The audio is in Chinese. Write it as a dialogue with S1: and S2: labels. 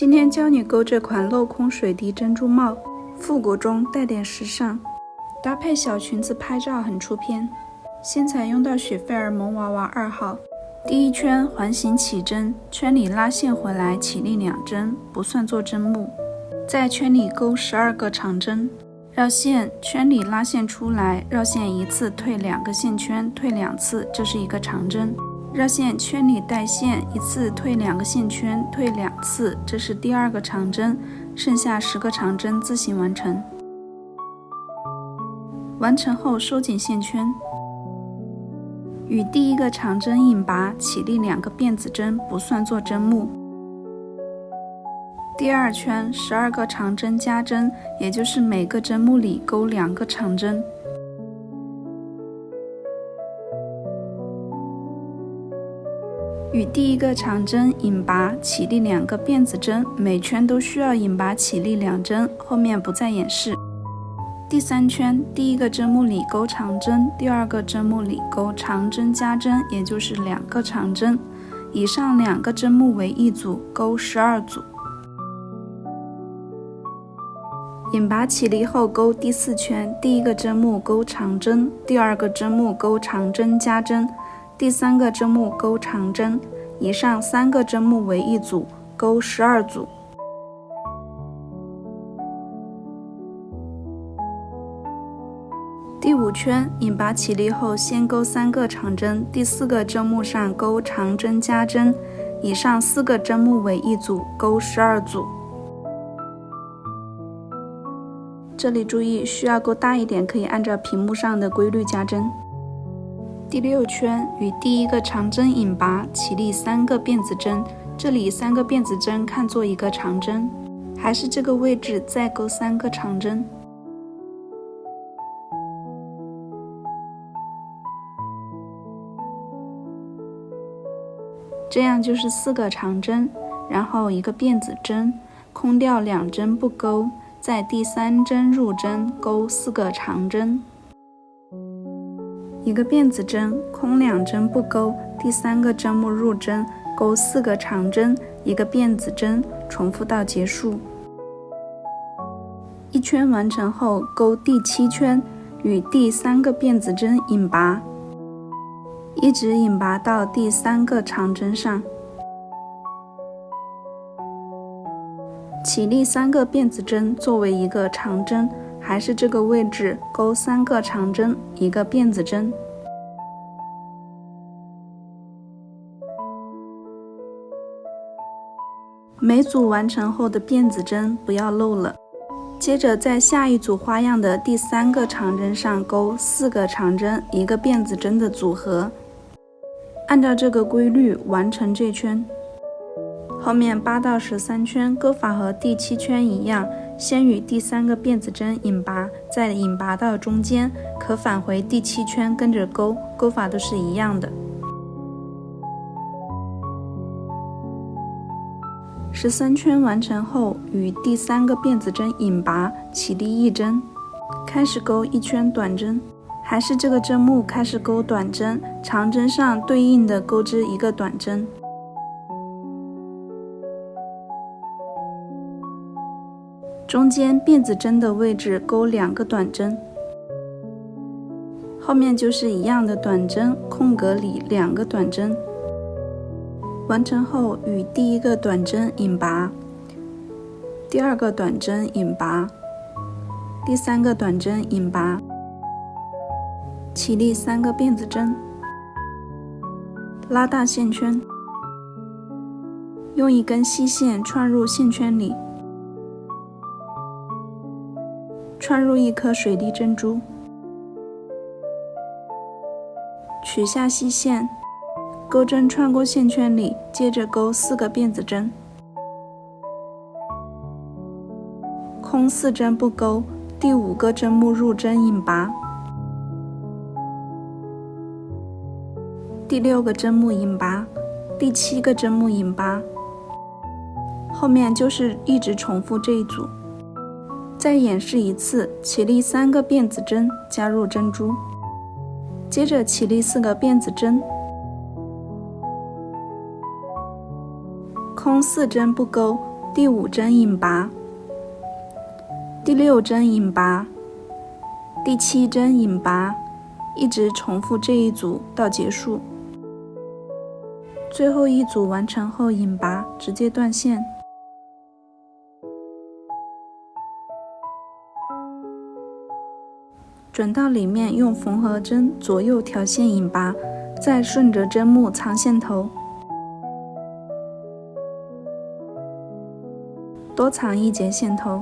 S1: 今天教你钩这款镂空水滴珍珠帽，复古中带点时尚，搭配小裙子拍照很出片。先采用到雪菲尔萌娃娃2号，第一圈环形起针，圈里拉线回来起立2针，不算做针目。在圈里钩12个长针，绕线，圈里拉线出来，绕线1次退2个线圈，退2次，这是一个长针。绕线，圈里带线1次退2个线圈，退2次，这是第2个长针。剩下10个长针自行完成。完成后收紧线圈，与第一个长针引拔，起立2个辫子针，不算做针目。第二圈12个长针加针，也就是每个针目里钩2个长针。与第一个长针引拔，起立2个辫子针，每圈都需要引拔起立2针，后面不再演示。第3圈，第一个针目里钩长针，第2个针目里钩长针加针，也就是2个长针。以上2个针目为一组，钩12组。引拔起立后钩第4圈，第一个针目钩长针，第2个针目钩长针加针，第3个针目钩长针，以上3个针目为一组，钩12组。第5圈，引拔起立后先钩3个长针，第4个针目上钩长针加针，以上4个针目为一组，钩12组。这里注意，需要钩大一点，可以按照屏幕上的规律加针。第6圈，与第一个长针引拔，起立3个辫子针，这里3个辫子针看作一个长针，还是这个位置再钩3个长针。这样就是4个长针，然后一个辫子针，空掉2针不钩，在第3针入针钩4个长针，一个辫子针，空2针不钩，第3个针目入针钩4个长针，一个辫子针，重复到结束。一圈完成后钩第7圈，与第3个辫子针引拔，一直引拔到第3个长针上，起立3个辫子针作为一个长针，还是这个位置钩3个长针，一个辫子针。每组完成后的辫子针不要漏了。接着在下一组花样的第3个长针上钩4个长针，一个辫子针的组合。按照这个规律完成这圈。后面8到13圈钩法和第7圈一样，先与第3个辫子针引拔，再引拔到中间，可返回第7圈跟着钩，钩法都是一样的。13圈完成后，与第3个辫子针引拔，起立1针，开始钩1圈短针，还是这个针目开始钩短针，长针上对应的钩织一个短针。中间辫子针的位置钩2个短针，后面就是一样的短针，空格里2个短针。完成后与第1个短针引拔，第2个短针引拔，第3个短针引拔，起立3个辫子针，拉大线圈，用一根细线穿入线圈里，穿入一颗水滴珍珠，取下细线，钩针穿过线圈里，接着钩4个辫子针，空4针不钩，第5个针目入针引拔，第6个针目引拔，第7个针目引拔，后面就是一直重复这一组。再演示一次，起立3个辫子针，加入珍珠，接着起立4个辫子针，空4针不钩，第5针引拔，第6针引拔，第7针引拔，一直重复这一组到结束。最后一组完成后引拔，直接断线。转到里面用缝合针左右调线引拔，再顺着针目藏线头，多藏1节线头。